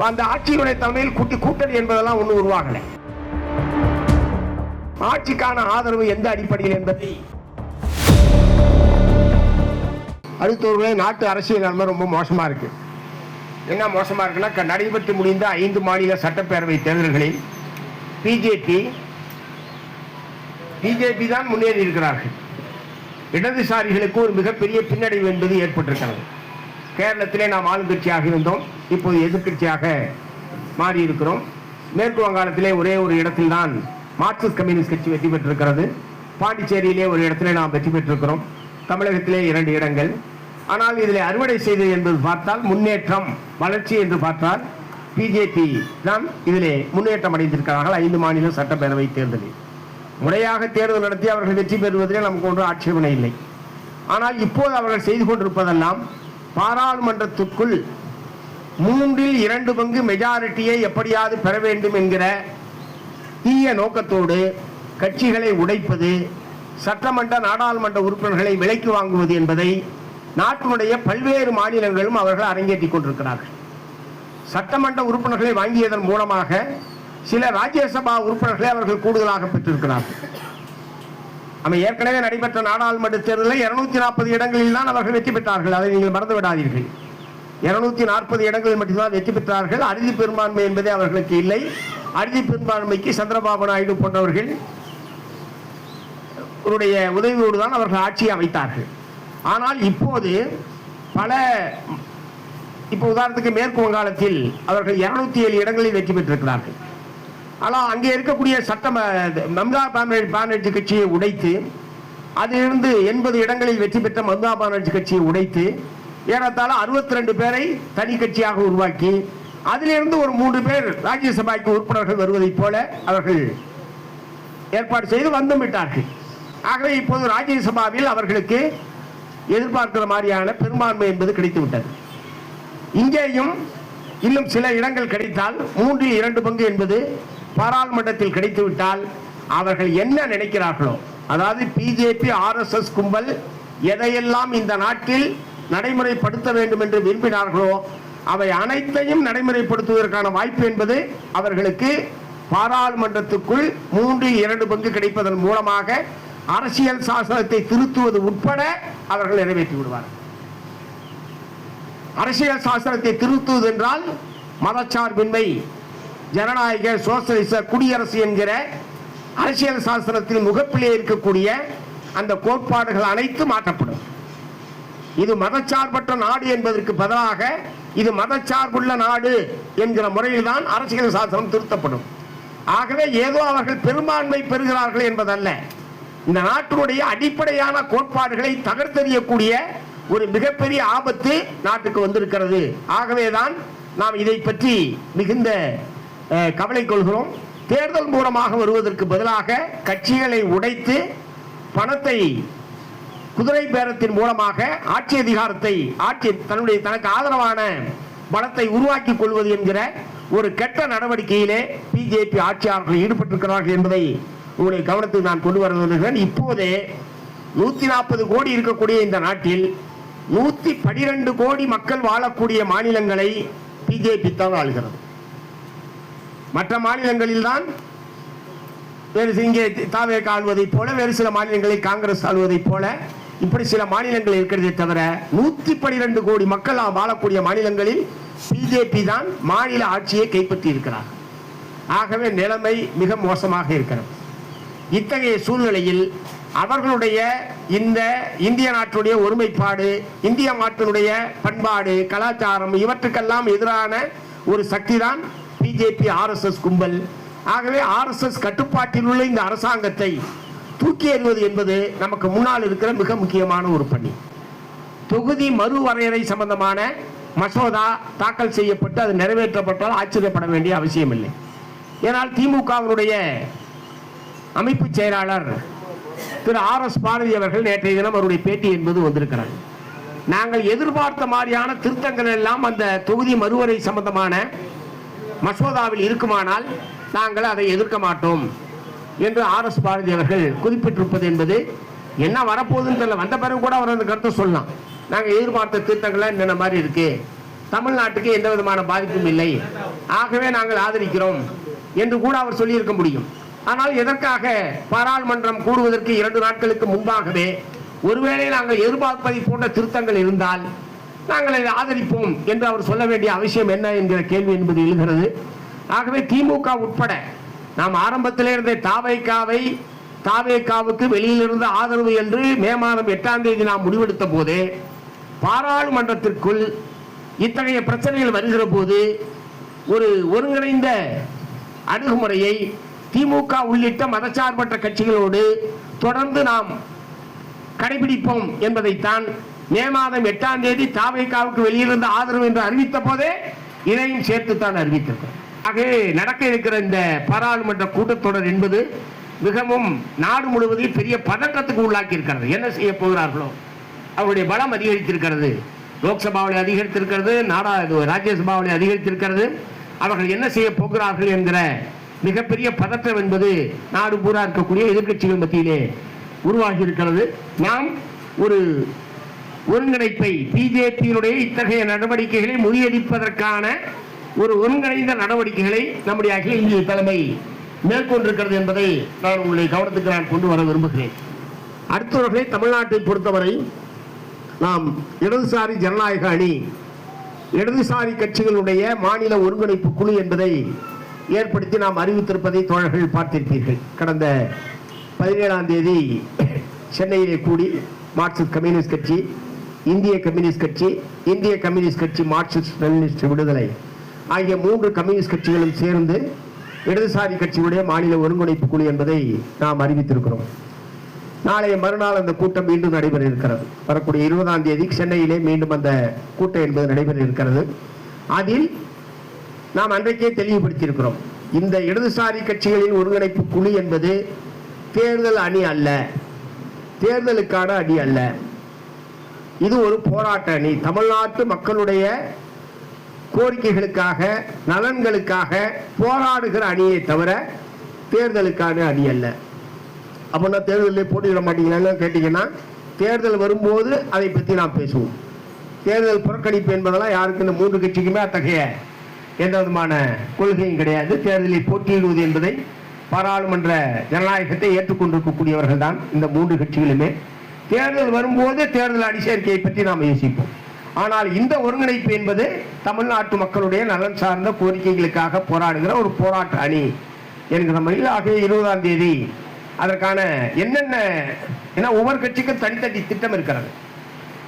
அந்த ஆட்சியினுடைய தலைமையில் கூட்டணி என்பதெல்லாம் ஒன்றும் உருவாகலை. ஆட்சிக்கான ஆதரவு எந்த அடிப்படையில் என்பதை அடுத்தவர்களே நாட்டு அரசியல் நிலைமை ரொம்ப மோசமா இருக்கு. என்ன மோசமா இருக்குன்னா, நடைபெற்று முடிந்த 5 மாநில சட்டப்பேரவை தேர்தல்களில் பிஜேபி தான் முன்னேறி இருக்கிறார்கள். இடதுசாரிகளுக்கு ஒரு மிகப்பெரிய பின்னடைவு என்பது ஏற்பட்டிருக்கிறது. கேரளத்திலே நாம் ஆளுங்கட்சியாக இருந்தோம், இப்போது எதிர்கட்சியாக மாறி இருக்கிறோம். மேற்கு வங்காளத்திலே ஒரே ஒரு இடத்தில் தான் மார்க்சிஸ்ட் கம்யூனிஸ்ட் கட்சி வெற்றி பெற்றிருக்கிறது. பாண்டிச்சேரியிலே ஒரு இடத்திலே நாம் வெற்றி பெற்றிருக்கிறோம். தமிழகத்திலே 2 இடங்கள். ஆனால் இதில் அறுவடை செய்தது என்பது பார்த்தால் முன்னேற்றம், வளர்ச்சி என்று பார்த்தால் பிஜேபி தான் இதிலே முன்னேற்றம் அடைந்திருக்கிறார்கள். 5 மாநில சட்டப்பேரவை தேர்தலில் முறையாக தேர்தல் நடத்தி அவர்கள் வெற்றி பெறுவதிலே நமக்கு ஒன்றும் ஆட்சேபனை இல்லை. ஆனால் இப்போது அவர்கள் செய்து கொண்டிருப்பதெல்லாம் பாராளுமன்றத்துக்குள் 3/2 மெஜாரிட்டியை எப்படியாவது பெற வேண்டும் என்கிற தீய நோக்கத்தோடு கட்சிகளை உடைப்பது, சட்டமன்ற நாடாளுமன்ற உறுப்பினர்களை விலைக்கு வாங்குவது என்பதை நாட்டினுடைய பல்வேறு மாநிலங்களும் அவர்கள் அரங்கேற்றிக் கொண்டிருக்கிறார்கள். சட்டமன்ற உறுப்பினர்களை வாங்கியதன் மூலமாக சில ராஜ்யசபா உறுப்பினர்களை அவர்கள் கூடுதலாக பெற்றிருக்கிறார்கள். ஏற்கனவே நடைபெற்ற நாடாளுமன்ற தேர்தலில் 240 இடங்களில் தான் அவர்கள் வெற்றி பெற்றார்கள். அதை நீங்கள் மறந்து விடாதீர்கள். 240 இடங்களில் மட்டும்தான் வெற்றி பெற்றார்கள். அறுதி பெரும்பான்மை என்பதே அவர்களுக்கு இல்லை. அறுதி பெரும்பான்மைக்கு சந்திரபாபு நாயுடு போன்றவர்கள் உதவியோடு தான் அவர்கள் ஆட்சியை அமைத்தார்கள். ஆனால் இப்போது உதாரணத்துக்கு மேற்கு வங்காளத்தில் அவர்கள் 207 இடங்களில் வெற்றி பெற்றிருக்கிறார்கள். ஆனால் அங்கே இருக்கக்கூடிய மம்தா பானர்ஜி கட்சியை உடைத்து, அதிலிருந்து 80 இடங்களில் வெற்றி பெற்ற மம்தா பானர்ஜி கட்சியை உடைத்து ஏறத்தாழ 62 பேரை தனி கட்சியாக உருவாக்கி, அதிலிருந்து ஒரு 3 பேர் ராஜ்யசபாய்க்கு உறுப்பினர்கள் வருவதைப் போல அவர்கள் ஏற்பாடு செய்து வந்தும் விட்டார்கள். ஆகவே இப்போது ராஜ்யசபாவில் அவர்களுக்கு எதிர்பார்க்கிற மாதிரியான பெரும்பான்மை என்பது கிடைத்துவிட்டது. இங்கேயும் இன்னும் சில இடங்கள் கிடைத்தால் 3/2 என்பது பாராளுமன்றத்தில் கிடைத்துவிட்டால் அவர்கள் என்ன நினைக்கிறார்களோ, அதாவது பிஜேபி RSS கும்பல் எதையெல்லாம் இந்த நாட்டில் நடைமுறைப்படுத்த வேண்டும் என்று விரும்பினார்களோ அவை அனைத்தையும் நடைமுறைப்படுத்துவதற்கான வாய்ப்பு என்பது அவர்களுக்கு பாராளுமன்றத்துக்குள் 3/2 கிடைப்பதன் மூலமாக அரசியல் சாசனத்தை திருத்துவது உட்பட அவர்கள் நிறைவேற்றி விடுவார்கள். அரசியல் சாசனத்தை திருத்துவது என்றால் மதச்சார்பின்மை, ஜனநாயக, சோசலிச குடியரசு என்கிற அரசியல் சாசனத்தில் முகப்பிலே இருக்கக்கூடிய அந்த கோட்பாடுகள் அனைத்து மாற்றப்படும். இது மதச்சார்பற்ற நாடு என்பதற்கு பதிலாக இது மதச்சார்புள்ள நாடு என்கிற முறையில் தான் அரசியல் சாசனம் திருத்தப்படும். ஆகவே ஏதோ அவர்கள் பெரும்பான்மை பெறுகிறார்கள் என்பதல்ல, இந்த நாட்டினுடைய அடிப்படையான கோட்பாடுகளை தகர்த்தெறியக்கூடிய ஒரு மிகப்பெரிய ஆபத்து நாட்டுக்கு வந்திருக்கிறது. ஆகவேதான் நாம் இதை பற்றி மிகுந்த கவலை கொள்கிறோம். தேர்தல் மூலமாக வருவதற்கு பதிலாக கட்சிகளை உடைத்து பணத்தை குதிரை பேரத்தின் மூலமாக ஆட்சி அதிகாரத்தை தனக்கு ஆதரவான பலத்தை உருவாக்கிக் கொள்வது என்கிற ஒரு கெட்ட நடவடிக்கையிலே பிஜேபி ஆட்சியாளர்கள் ஈடுபட்டிருக்கிறார்கள் என்பதை உங்களுடைய கவனத்துக்கு நான் கொண்டு வருகிறேன். இப்போதே 140 கோடி இருக்கக்கூடிய இந்த நாட்டில் 112 கோடி மக்கள் வாழக்கூடிய மாநிலங்களை பிஜேபி தான் ஆளுகிறது. மற்ற மாநிலங்களில் தான் இங்கே தாவேக ஆளுவதைப் போல, வேறு சில மாநிலங்களில் காங்கிரஸ் ஆளுவதைப் போல, இப்படி சில மாநிலங்கள் இருக்கிறதே தவிர 112 கோடி மக்கள் வாழக்கூடிய மாநிலங்களில் பிஜேபி தான் மாநில ஆட்சியை கைப்பற்றி இருக்கிறார். ஆகவே நிலைமை மிக மோசமாக இருக்கிறது. இத்தகைய சூழ்நிலையில் அவர்களுடைய இந்த இந்திய நாட்டுடைய ஒருமைப்பாடு, இந்திய நாட்டினுடைய பண்பாடு, கலாச்சாரம் இவற்றுக்கெல்லாம் எதிரான ஒரு சக்தி தான் பிஜேபி RSS கும்பல். ஆகவே RSS கட்டுப்பாட்டில் உள்ள இந்த அரசாங்கத்தை தூக்கி எறிவது என்பது நமக்கு முன்னால் இருக்கிற மிக முக்கியமான ஒரு பணி. தொகுதி மறுவரையறை சம்பந்தமான மசோதா தாக்கல் செய்யப்பட்டு அது நிறைவேற்றப்பட்டால் ஆச்சரியப்பட வேண்டிய அவசியம் இல்லை. ஏனால் திமுகவினுடைய அமைப்பு செயலாளர் திரு RS பாரதி அவர்கள் நேற்றைய தினம் அவருடைய பேட்டி என்பது வந்திருக்கிறார். நாங்கள் எதிர்பார்த்த மாதிரியான திருத்தங்கள் எல்லாம் அந்த தொகுதி மறுவரை சம்பந்தமான மசோதாவில் இருக்குமானால் நாங்கள் அதை எதிர்க்க மாட்டோம் என்று RS பாரதி அவர்கள் குறிப்பிட்டிருப்பது என்பது என்ன வரப்போகுதுன்னு தெரியல. வந்த பிறகு கூட அவர் அந்த கருத்தை சொல்லலாம். நாங்கள் எதிர்பார்த்த திருத்தங்கள் என்னென்ன மாதிரி இருக்கு, தமிழ்நாட்டுக்கு எந்த விதமான பாதிப்பும் இல்லை, ஆகவே நாங்கள் ஆதரிக்கிறோம் என்று கூட அவர் சொல்லியிருக்க முடியும். ஆனால் எதற்காக பாராளுமன்றம் கூடுவதற்கு 2 நாட்களுக்கு முன்பாகவே ஒருவேளை நாங்கள் எதிர்பார்ப்பதை போன்ற திருத்தங்கள் இருந்தால் நாங்கள் அதை ஆதரிப்போம் என்று அவர் சொல்ல வேண்டிய அவசியம் என்ன என்கிற கேள்வி என்பது எழுகிறது. ஆகவே திமுக உட்பட நாம் ஆரம்பத்திலே இருந்த தாவேகாவுக்கு வெளியிலிருந்து ஆதரவு என்று மே மாதம் 8ஆம் தேதி நாம் முடிவெடுத்த போது பாராளுமன்றத்திற்குள் இத்தகைய பிரச்சனைகள் வருகிற போது ஒரு ஒருங்கிணைந்த அணுகுமுறையை திமுக உள்ளிட்ட மதச்சார்பற்ற கட்சிகளோடு தொடர்ந்து நாம் கடைபிடிப்போம் என்பதைத்தான் மே மாதம் 8ஆம் தேதி தாவேகாவுக்கு வெளியிலிருந்து ஆதரவு என்று அறிவித்த போதே இதையும் சேர்த்துத்தான் அறிவித்திருக்கிறோம். ஆகவே நடக்க இருக்கிற இந்த பாராளுமன்ற கூட்டத்தொடர் என்பது மிகவும் நாடு முழுவதும் பெரிய பதற்றத்துக்கு உள்ளாக்கி இருக்கிறது. என்ன செய்ய போகிறார்களோ, அவருடைய பலம் அதிகரித்திருக்கிறது, லோக்சபாவில் அதிகரித்திருக்கிறது, ராஜ்யசபாவில் அதிகரித்திருக்கிறது. அவர்கள் என்ன செய்ய போகிறார்கள் என்கிற மிகப்பெரிய பதற்றம் என்பது நாடு பூரா இருக்கக்கூடிய எதிர்கட்சிகள் மத்தியிலே உருவாகி இருக்கிறது. நாம் ஒரு ஒருங்கிணைப்பை பிஜேபியினுடைய இத்தகைய நடவடிக்கைகளை முறியடிப்பதற்கான ஒரு ஒருங்கிணைந்த நடவடிக்கைகளை நம்முடைய அகில இந்திய தலைமை மேற்கொண்டிருக்கிறது என்பதை நான் உங்களை கவனத்துக்கு நான் கொண்டு வர விரும்புகிறேன். அடுத்தவர்களை தமிழ்நாட்டை பொறுத்தவரை நாம் இடதுசாரி ஜனநாயக அணி இடதுசாரி கட்சிகளுடைய மாநில ஒருங்கிணைப்பு குழு என்பதை ஏற்படுத்தி நாம் அறிவித்திருப்பதை தோழர்கள் பார்த்திருப்பீர்கள். கடந்த 17ஆம் தேதி சென்னையிலே கூடி மார்க்சிஸ்ட் கம்யூனிஸ்ட் கட்சி, இந்திய கம்யூனிஸ்ட் கட்சி, இந்திய கம்யூனிஸ்ட் கட்சி மார்க்சிஸ்ட் லெனினிஸ்ட் விடுதலை ஆகிய 3 கம்யூனிஸ்ட் கட்சிகளும் சேர்ந்து இடதுசாரி கட்சியுடைய மாநில ஒருங்கிணைப்பு குழு என்பதை நாம் அறிவித்திருக்கிறோம். நாளைய மறுநாள் அந்த கூட்டம் மீண்டும் நடைபெற இருக்கிறது. வரக்கூடிய 20ஆம் தேதி சென்னையிலே மீண்டும் அந்த கூட்டம் என்பது நடைபெற இருக்கிறது. அதில் நாம் அன்றைக்கே தெளிவுபடுத்தியிருக்கிறோம், இந்த இடதுசாரி கட்சிகளின் ஒருங்கிணைப்பு குழு என்பது தேர்தல் அணி அல்ல, தேர்தலுக்கான அணி அல்ல. இது ஒரு போராட்ட அணி, தமிழ்நாட்டு மக்களுடைய கோரிக்கைகளுக்காக நலன்களுக்காக போராடுகிற அணியை தவிர தேர்தலுக்கான அணி அல்ல. அப்படின்னா தேர்தலில் போட்டியிட மாட்டீங்களா கேட்டீங்கன்னா, தேர்தல் வரும்போது அதை பற்றி நாம் பேசுவோம். தேர்தல் புறக்கணிப்பு என்பதெல்லாம் யாருக்கு இந்த 3 கட்சிக்குமே அத்தகைய எந்த விதமான கொள்கையும் கிடையாது. தேர்தலில் போட்டியிடுவது என்பதை பாராளுமன்ற ஜனநாயகத்தை ஏற்றுக்கொண்டிருக்கக்கூடியவர்கள் தான் இந்த 3 கட்சிகளுமே. தேர்தல் வரும்போது தேர்தல் அணி சேர்க்கையை பற்றி நாம் யோசிப்போம். ஆனால் இந்த ஒருங்கிணைப்பு என்பது தமிழ்நாட்டு மக்களுடைய நலன் சார்ந்த கோரிக்கைகளுக்காக போராடுகிற ஒரு போராட்ட அணி என்கிற முறையில் ஆகிய 20ஆம் தேதி அதற்கான என்னென்ன ஒவ்வொரு கட்சிக்கும் தனித்தனி திட்டம் இருக்கிறது.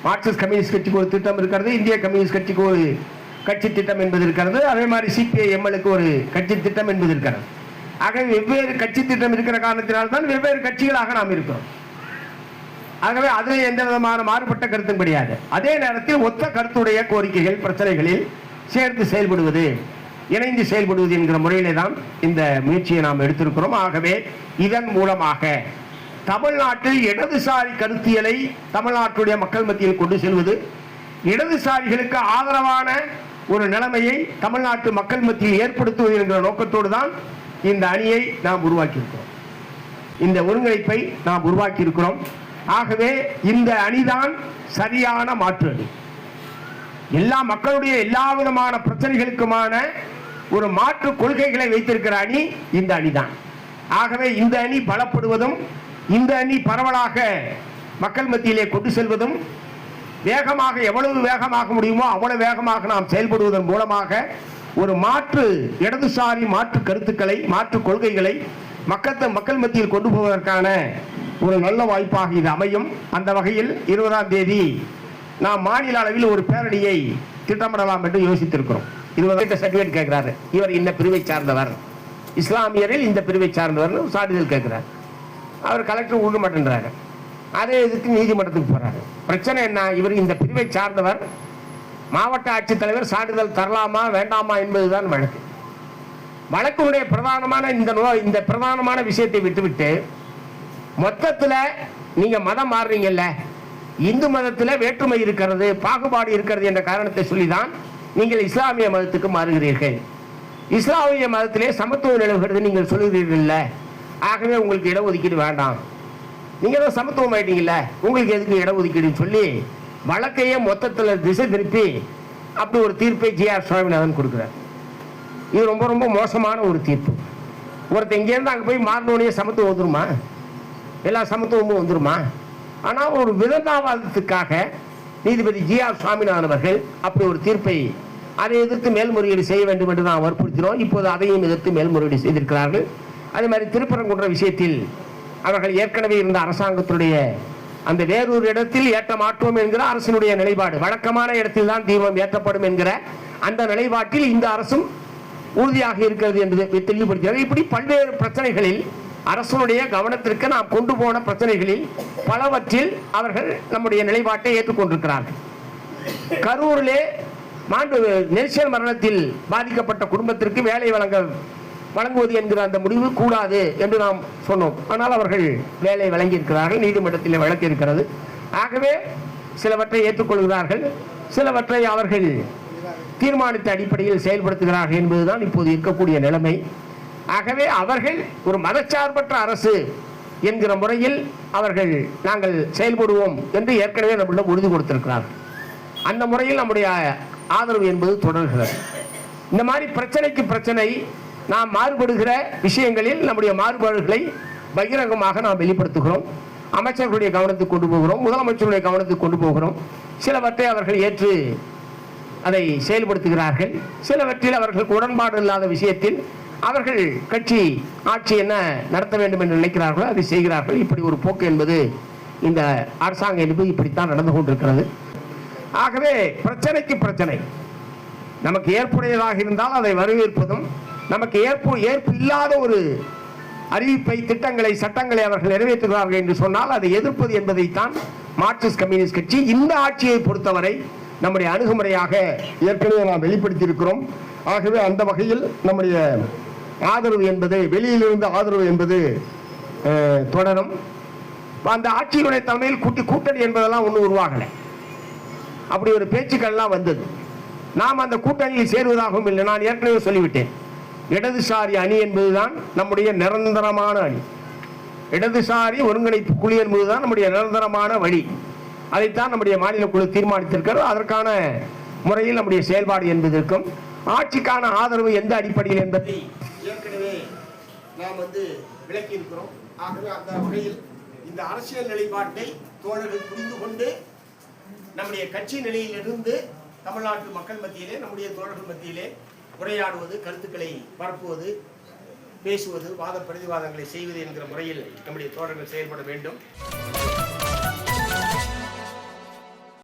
மார்க்சிஸ்ட் கம்யூனிஸ்ட் கட்சிக்கு ஒரு திட்டம் இருக்கிறது, இந்திய கம்யூனிஸ்ட் கட்சிக்கு ஒரு கட்சி திட்டம் என்பது இருக்கிறது, அதே மாதிரி CPIML-க்கு ஒரு கட்சி திட்டம் என்பது இருக்கிறது. ஆகவே வெவ்வேறு கட்சி திட்டம் இருக்கிற காரணத்தினால்தான் வெவ்வேறு கட்சிகளாக நாம் இருக்கிறோம். ஆகவே அதில் எந்த விதமான மாறுபட்ட கருத்தும் கிடையாது. அதே நேரத்தில் ஒத்த கருத்துடைய கோரிக்கைகள் பிரச்சனைகளில் சேர்த்து செயல்படுவது, இணைந்து செயல்படுவது என்கிற முறையிலே தான் இந்த முயற்சியை நாம் எடுத்திருக்கிறோம். ஆகவே இதன் மூலமாக தமிழ்நாட்டில் இடதுசாரி கருத்தியலை தமிழ்நாட்டுடைய மக்கள் மத்தியில் கொண்டு செல்வது, இடதுசாரிகளுக்கு ஆதரவான ஒரு நிலைமையை தமிழ்நாட்டு மக்கள் மத்தியில் ஏற்படுத்துவது என்கிற நோக்கத்தோடு தான் இந்த அணியை நாம் உருவாக்கியிருக்கிறோம், இந்த ஒருங்கிணைப்பை நாம் உருவாக்கியிருக்கிறோம். ஆகவே இந்த அணிதான் சரியான மாற்று அணி. எல்லா மக்களுடைய எல்லா விதமான பிரச்சனைகளுக்குமான ஒரு மாற்று கொள்கைகளை வைத்திருக்கிற அணி இந்த அணிதான். ஆகவே இந்த அணி பலப்படுவதும், இந்த அணி பரவலாக மக்கள் மத்தியிலே கொண்டு செல்வதும், வேகமாக எவ்வளவு வேகமாக முடியுமோ அவ்வளவு வேகமாக நாம் செயல்படுவதன் மூலமாக ஒரு மாற்று இடதுசாரி மாற்று கருத்துக்களை மாற்று கொள்கைகளை மக்கள் மத்தியில் கொண்டு போவதற்கான ஒரு நல்ல வாய்ப்பாக இது அமையும். அந்த வகையில் 20ஆம் தேதி நாம் மாநில அளவில் ஒரு பேரணியை திட்டமிடலாம் என்று யோசித்திருக்கிறோம். 20 சர்டிபிகேட் கேட்கிறாரு, இவர் இந்த பிரிவை சார்ந்தவர், இஸ்லாமியரில் இந்த பிரிவை சார்ந்தவர் சான்றிதழ் கேட்கிறார். அவர் கலெக்டர் கொடுக்க மாட்டேன்றாரு. அதே இதுக்கு நீதிமன்றத்துக்கு போறாரு. பிரச்சனை என்ன, இவர் இந்த பிரிவை சார்ந்தவர், மாவட்ட ஆட்சித்தலைவர் சான்றிதழ் தரலாமா வேண்டாமா என்பதுதான் வழக்கு. வழக்கினுடைய பிரதானமான இந்த பிரதானமான விஷயத்தை விட்டுவிட்டு மொத்தத்தில் நீங்க மதம் மாறுறீங்கல்ல, இந்து மதத்தில் வேற்றுமை இருக்கிறது, பாகுபாடு இருக்கிறது என்ற காரணத்தை சொல்லிதான் நீங்கள் இஸ்லாமிய மதத்துக்கு மாறுகிறீர்கள். இஸ்லாமிய மதத்திலே சமத்துவம் நிலவுகிறது நீங்கள் சொல்லுகிறீர்கள், ஆகவே உங்களுக்கு இடஒதுக்கீடு வேண்டாம், நீங்க தான் சமத்துவம் ஆயிட்டீங்கல்ல, உங்களுக்கு எதுக்கு இடஒதுக்கீடுன்னு சொல்லி வழக்கையே மொத்தத்தில் திசை திருப்பி அப்படி ஒரு தீர்ப்பை ஜி.ஆர். சுவாமிநாதன் கொடுக்குறார். இது ரொம்ப ரொம்ப மோசமான ஒரு தீர்ப்பு. ஒருத்தர் இங்கேருந்து அங்கே போய் மாறினோடனே சமத்துவம் வந்துருமா? எல்லா சமத்துவமும் வந்துருமா? ஆனால் ஒரு விதண்டாவாதத்துக்காக நீதிபதி ஜி.ஆர். சுவாமிநாதன் அவர்கள் அப்படி ஒரு தீர்ப்பை அதை எதிர்த்து மேல்முறையீடு செய்ய வேண்டும் என்று நாம் வற்புறுத்தினோம். இப்போது அதையும் எதிர்த்து மேல்முறையீடு செய்திருக்கிறார்கள். அதே மாதிரி திருப்பரங்குன்ற விஷயத்தில் அவர்கள் ஏற்கனவே இருந்த அரசாங்கத்துடைய அந்த வேறொரு இடத்தில் ஏற்ற மாற்றோம் என்கிற அரசினுடைய நிலைப்பாடு, வழக்கமான இடத்தில் தான் தீர்வம் ஏற்றப்படும் என்கிற அந்த நிலைப்பாட்டில் இந்த அரசும் உறுதியாக இருக்கிறது என்று தெளிவுபடுத்துகிறது. இப்படி பல்வேறு பிரச்சனைகளில் அரசனுடைய கவனத்திற்கு நாம் கொண்டு போன பிரச்சனைகளில் பலவற்றில் அவர்கள் நம்முடைய நிலைப்பாட்டை ஏற்றுக்கொண்டிருக்கிறார்கள். கரூரிலே நெரிசல் மரணத்தில் பாதிக்கப்பட்ட குடும்பத்திற்கு வேலை வழங்குவது என்கிற அந்த முடிவு கூடாது என்று நாம் சொன்னோம். ஆனால் அவர்கள் வேலை வழங்கியிருக்கிறார்கள், நீதிமன்றத்தில் வழக்கு இருக்கிறது. ஆகவே சிலவற்றை ஏற்றுக்கொள்கிறார்கள், சிலவற்றை அவர்கள் தீர்மானித்த அடிப்படையில் செயல்படுத்துகிறார்கள் என்பதுதான் இப்போது இருக்கக்கூடிய நிலைமை. ஆகவே அவர்கள் ஒரு மதச்சார்பற்ற அரசு என்கிற முறையில் அவர்கள் நாங்கள் செயல்படுவோம் என்று ஏற்கனவே நம்மளிடம் உறுதி கொடுத்திருக்கிறார்கள். அந்த முறையில் நம்முடைய ஆதரவு என்பது தொடர்கிறது. இந்த மாதிரி பிரச்சனைக்கு பிரச்சனை நாம் மாறுபடுகிற விஷயங்களில் நம்முடைய மாறுபாடுகளை பகிரங்கமாக நாம் வெளிப்படுத்துகிறோம். அமைச்சர்களுடைய கவனத்துக்கு கொண்டு போகிறோம், முதலமைச்சருடைய கவனத்துக்கு கொண்டு போகிறோம். சிலவற்றை அவர்கள் ஏற்று அதை செயல்படுத்துகிறார்கள். சிலவற்றில் அவர்களுக்கு உடன்பாடு இல்லாத விஷயத்தில் அவர்கள் கட்சி ஆட்சி என்ன நடத்த வேண்டும் என்று நினைக்கிறார்களோ அதை செய்கிறார்கள். இப்படி ஒரு போக்கு என்பது இந்த அரசாங்கம் என்பது இப்படித்தான் நடந்து கொண்டிருக்கிறது. ஆகவே பிரச்சனைக்கு பிரச்சனை நமக்கு ஏற்புடையதாக இருந்தால் அதை வரவேற்பதும், நமக்கு ஏற்பு இல்லாத ஒரு அறிவிப்பை, திட்டங்களை, சட்டங்களை அவர்கள் நிறைவேற்றுகிறார்கள் என்று சொன்னால் அதை எதிர்ப்பது என்பதைத்தான் மார்க்சிஸ்ட் கம்யூனிஸ்ட் கட்சி இந்த ஆட்சியை பொறுத்தவரை நம்முடைய அணுகுமுறையாக ஏற்கனவே நாம் வெளிப்படுத்தியிருக்கிறோம். ஆகவே அந்த வகையில் நம்முடைய ஆதரவு என்பது, வெளியிலிருந்து ஆதரவு என்பது தொடரும். அந்த ஆட்சியினுடைய தலைமையில் கூட்டணி என்பதெல்லாம் ஒன்றும் உருவாகலை. அப்படி ஒரு பேச்சுக்கள்லாம் வந்தது. நாம் அந்த கூட்டணியில் சேருவதாகவும் இல்லை. நான் ஏற்கனவே சொல்லிவிட்டேன், இடதுசாரி அணி என்பதுதான் நம்முடைய நிரந்தரமான அணி. இடதுசாரி ஒருங்கிணைப்பு குழு என்பதுதான் நம்முடைய நிரந்தரமான வழி. அதைத்தான் நம்முடைய மாநில குழு தீர்மானித்திருக்கிறோம். அதற்கான முறையில் நம்முடைய செயல்பாடு என்பது இருக்கும். ஆட்சிக்கான ஆதரவு எந்த அடிப்படையில் என்பதை ஏற்கனவே நாம் விளக்கி இருக்கிறோம். ஆகவே அந்த வகையில் இந்த அரசியல் நிலைப்பாட்டை தோழர்கள் புரிந்து கொண்டு நம்முடைய கட்சி நிலையிலிருந்து தமிழ்நாட்டு மக்கள் மத்தியிலே, நம்முடைய தோழர்கள் மத்தியிலே உரையாடுவது, கருத்துக்களை பரப்புவது, பேசுவது, வாத பிரதிவாதங்களை செய்வது என்கிற முறையில் நம்முடைய தோழர்கள் செயல்பட வேண்டும்.